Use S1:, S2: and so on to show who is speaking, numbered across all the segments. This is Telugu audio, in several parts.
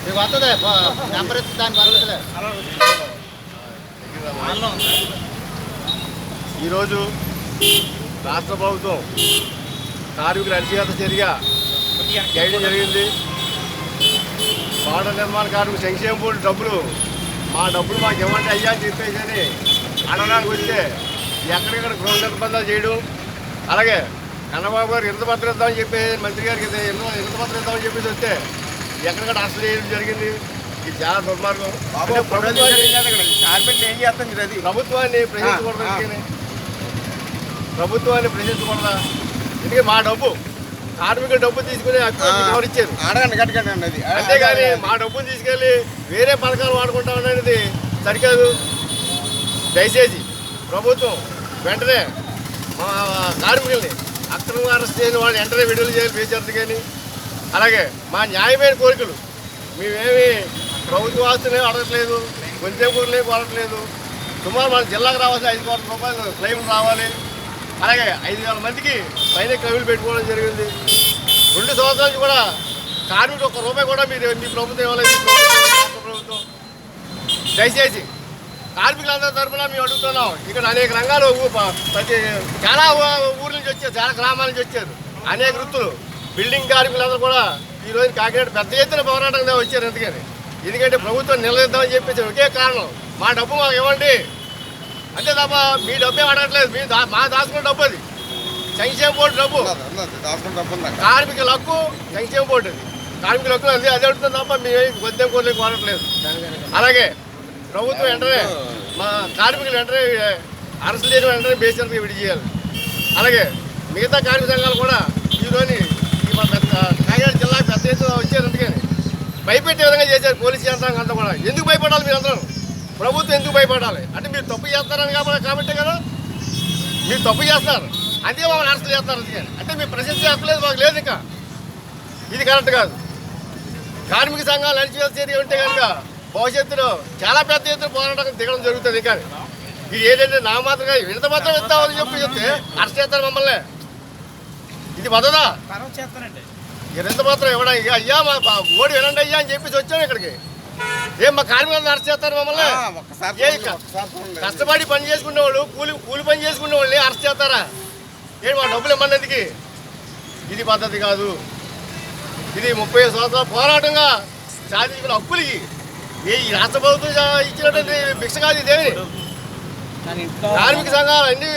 S1: మీకు వస్తుంది నెంబర్ ఇస్తే దానికి వస్తుందిలే.
S2: ఈరోజు రాష్ట్ర ప్రభుత్వం కార్మికుల అణచివేత చర్య చేయడం జరిగింది. భవన నిర్మాణ కార్మిక సంక్షేమ బోర్డు డబ్బులు మాకు ఇవ్వండి అయ్యా అని చెప్పేసి అని అడగడానికి వస్తే ఎక్కడిక్కడ గృహ నిర్బంధాలు చేయడం, అలాగే కన్నబాబు గారు ఇంత పత్రం ఇద్దామని చెప్పి మంత్రి గారికి ఇంత పత్రం ఇద్దామని చెప్పేసి వస్తే ఎక్కడిక్కడ అసలు చేయడం జరిగింది. ఇది చాలా దుర్మార్గం.
S1: కార్పెట్ ఏం చేస్తాం అది
S2: ప్రభుత్వాన్ని ప్రశ్నించకూడదా? ఎందుకంటే మా డబ్బు కార్మికుల డబ్బు తీసుకుని ఎవరు ఇచ్చారు?
S1: అడగండి అది.
S2: అంతేగాని మా డబ్బును తీసుకెళ్ళి వేరే పథకాలు వాడుకుంటాం అనేది సరికాదు. దయచేసి ప్రభుత్వం వెంటనే మా కార్మికుల్ని అక్రమంగా అరెస్ట్ చేసిన వాళ్ళు వెంటనే విడుదల చేయాలి బేచర్ది. కానీ అలాగే మా న్యాయమైన కోరికలు మేమేమి ప్రభుత్వ ఆస్తులే అడగట్లేదు, కొంచెం కోరికలే కోరట్లేదు. సుమారు మన జిల్లాకు రావాల్సిన 5 కోట్ల రూపాయలు క్లెయిమ్ రావాలి. అలాగే 5,000 మందికి పైన కవిలు పెట్టుకోవడం జరిగింది. 2 సంవత్సరాల నుంచి కూడా కార్మికుడు ₹1 కూడా మీ ప్రభుత్వం ఇవ్వలేదు. రాష్ట్ర ప్రభుత్వం దయచేసి కార్మికులందరి తరఫున మేము అడుగుతున్నాం. ఇక్కడ అనేక రంగాలు చాలా ఊర్ల నుంచి వచ్చారు, చాలా గ్రామాల నుంచి వచ్చారు. అనేక వృత్తులు బిల్డింగ్ కార్మికులందరూ కూడా ఈరోజు కాకినాడ పెద్ద ఎత్తున పోరాటంగా వచ్చారు. ఎందుకంటే ప్రభుత్వం నిలదీద్దామని చెప్పేసి ఒకే కారణం, మా డబ్బు మాకు ఇవ్వండి అంతే తప్ప మీ డబ్బే అడగట్లేదు. మా దాచుకున్న డబ్బు అది సంక్షేమ బోర్డు డబ్బు, కార్మికుల హక్కు సంక్షేమ బోర్డు అది కార్మికుల హక్కు అది అడుగుతుంది తప్ప మేము కొద్దిగా కోరిక కోరట్లేదు. అలాగే ప్రభుత్వం వెంటనే మా కార్మికులు వెంటనే అరెస్టు చేయడం, వెంటనే బేసికల్గా విడి చేయాలి. అలాగే మిగతా కార్మిక సంఘాలు కూడా ఈరోజు మా కాకినాడ జిల్లాకు పెద్ద ఎత్తున వచ్చారు. అందుకని భయపెట్టే విధంగా చేశారు పోలీసు యంత్రాంగం అంతా కూడా. ఎందుకు భయపడాలి మీరు అందరూ? ప్రభుత్వం ఎందుకు భయపడాలి అంటే మీరు తప్పు చేస్తారని కాబట్టి కదా, మీరు తప్పు చేస్తారు అందుకే మమ్మల్ని అరెస్ట్ చేస్తారు. అందుకని అంటే మీరు ప్రశ్నించే హక్కు లేదు, మాకు లేదు. ఇంకా ఇది కరెక్ట్ కాదు. కార్మిక సంఘాలు అణచివేత చర్య ఉంటే కనుక భవిష్యత్తులో చాలా పెద్ద ఎత్తున పోరాటం దిగడం జరుగుతుంది. కానీ ఇది ఏంటంటే నా మాత్రంగా ఇంత మాత్రం ఇస్తామని చెప్తే అరెస్ట్ చేస్తారు మమ్మల్ని. ఇది పద్ధతా? ఇంత మాత్రం ఇవ్వడం అయ్యా మా ఓడి వినండి అయ్యా అని చెప్పేసి వచ్చాము ఇక్కడికి. ఏం మా కార్మికులను అరెస్ట్ చేస్తారు మమ్మల్ని? కష్టపడి పని చేసుకునే వాళ్ళు, కూలి పని చేసుకునే వాళ్ళని అరెస్ట్ చేస్తారా? ఏంటి మా డబ్బులు ఇమ్మన్నందుకు? ఇది పద్ధతి కాదు. ఇది 30 సంవత్సరాల పోరాటంగా సాధించిన హక్కులకి ఈ రాష్ట్ర ప్రభుత్వం ఇచ్చినటువంటి భిక్ష కాదు ఇదేమి. కార్మిక సంఘాలు అన్ని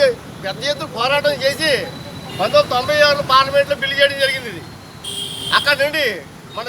S2: పెద్ద ఎత్తున పోరాటం చేసి 1996 పార్లమెంట్లో బిల్లు చేయడం జరిగింది. ఇది అక్కడ నుండి